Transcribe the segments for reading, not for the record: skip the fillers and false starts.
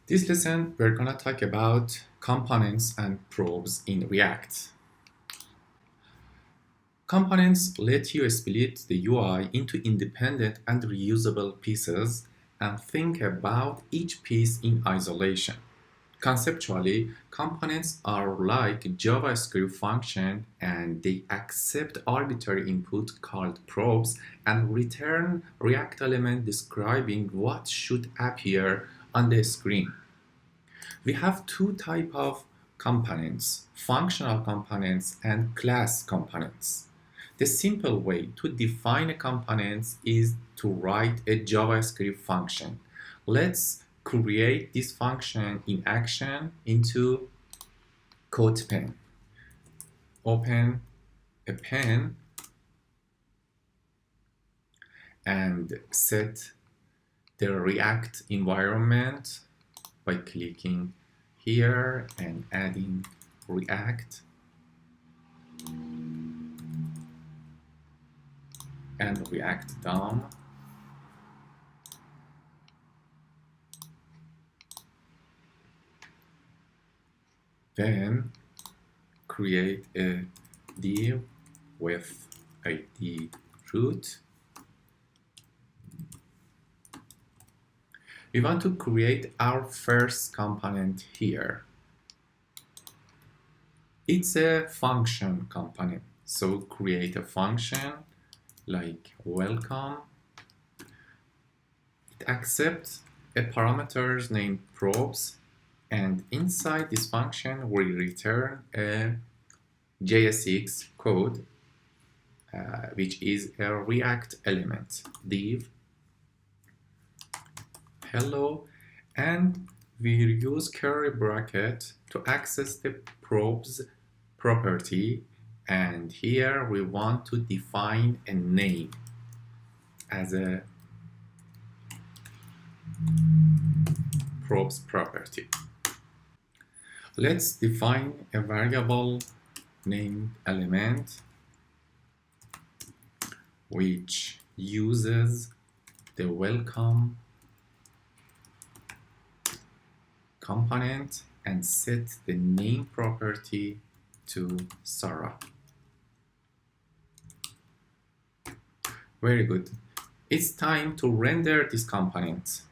This lesson, we're going to talk about components and probes in React. Components let you split the UI into independent and reusable pieces and think about each piece in isolation. Conceptually, components are like JavaScript function and they accept arbitrary input called probes and return React element describing what should appear on the screen. We have two types of components, functional components and class components. The simple way to define a component is to write a JavaScript function. Let's create this function in action into CodePen. Open a pen and set the React environment by clicking here and adding React and React DOM. Then create a div with ID root. We want to create our first component here. It's a function component, so create a function like welcome. It accepts a parameters named probes, and inside this function we return a JSX code which is a React element div hello, and we use curly bracket to access the probes property, and here we want to define a name as a probes property. Let's define a variable named element which uses the welcome component and set the name property to Sarah. Very good. It's time to render this component.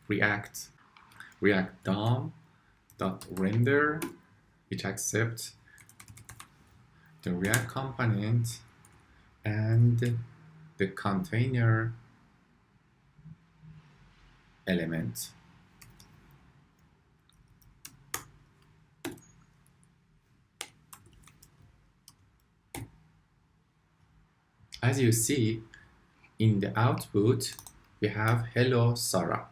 React DOM.render, which accepts the React component and the container element. As you see, in the output, we have hello Sarah.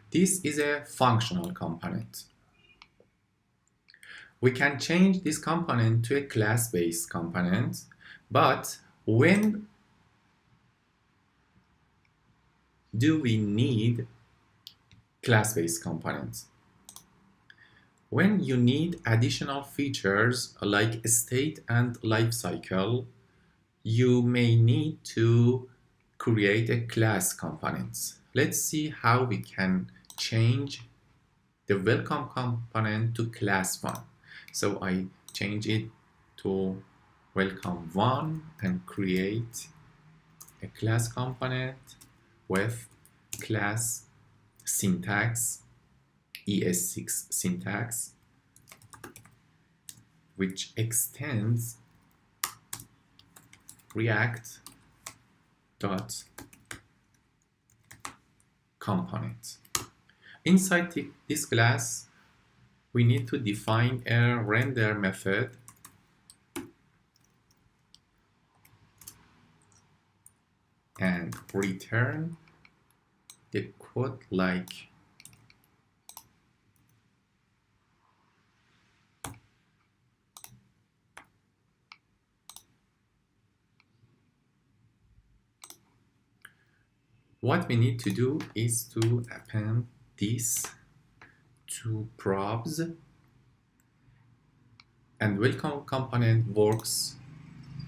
This is a functional component. We can change this component to a class-based component, but when do we need class-based components? When you need additional features like state and lifecycle, you may need to create a class component. Let's see how we can change the welcome component to class one. So I change it to welcome one and create a class component with class syntax, ES6 syntax, which extends React dot component. Inside this class, we need to define a render method and return the code like what we need to do is to append this to probes, and welcome component works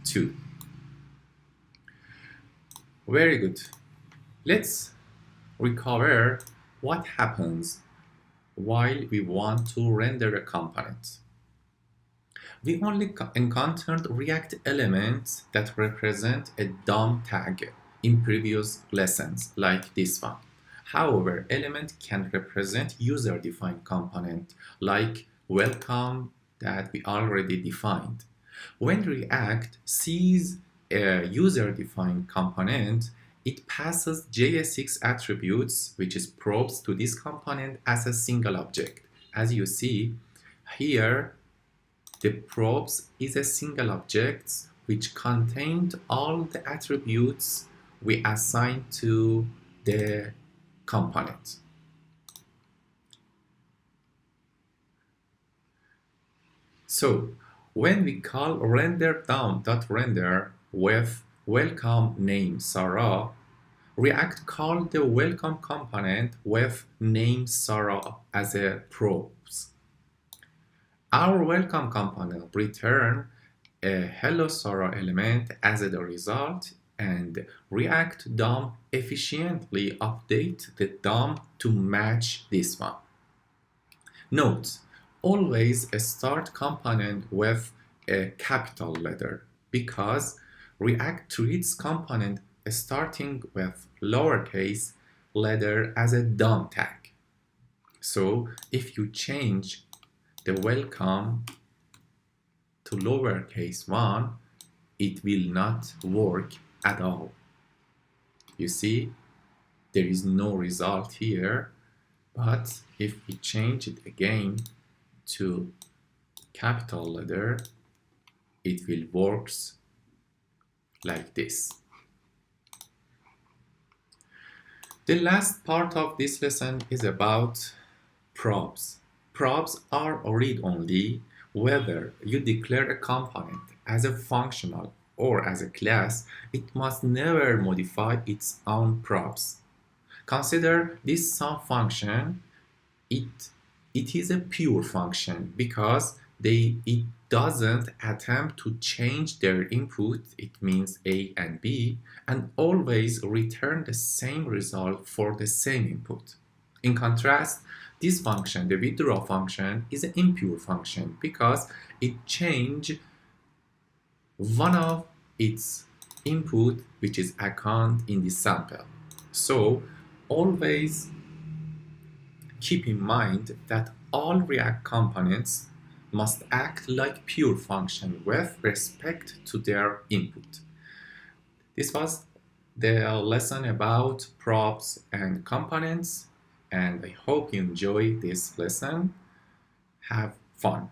too. Very good. Let's recover what happens while we want to render a component. We only encountered React elements that represent a DOM tag in previous lessons, like this one. However, element can represent user-defined component, like welcome that we already defined. When React sees a user-defined component, it passes JSX attributes, which is probes, to this component as a single object. As you see here, the probes is a single object which contained all the attributes we assign to the component. So when we call render down.render with welcome name Sarah, React call the welcome component with name Sarah as a probes. Our welcome component return a hello Sarah element as a result, and React DOM efficiently update the DOM to match this one. Note, always start component with a capital letter because React treats component starting with lowercase letter as a DOM tag. So if you change the welcome to lowercase 1, it will not work at all. You see, there is no result here, but if we change it again to capital letter, it will work like this. The last part of this lesson is about probes. Probes are read-only. Whether you declare a component as a functional or as a class, it must never modify its own probes. Consider this sum function. It is a pure function because it doesn't attempt to change their input, it means A and B, and always return the same result for the same input. In contrast, this function, the withdraw function, is an impure function because it changes one of its input, which is account in the sample. So always keep in mind that all React components must act like pure function with respect to their input. This was the lesson about probes and components, and I hope you enjoy this lesson. Have fun.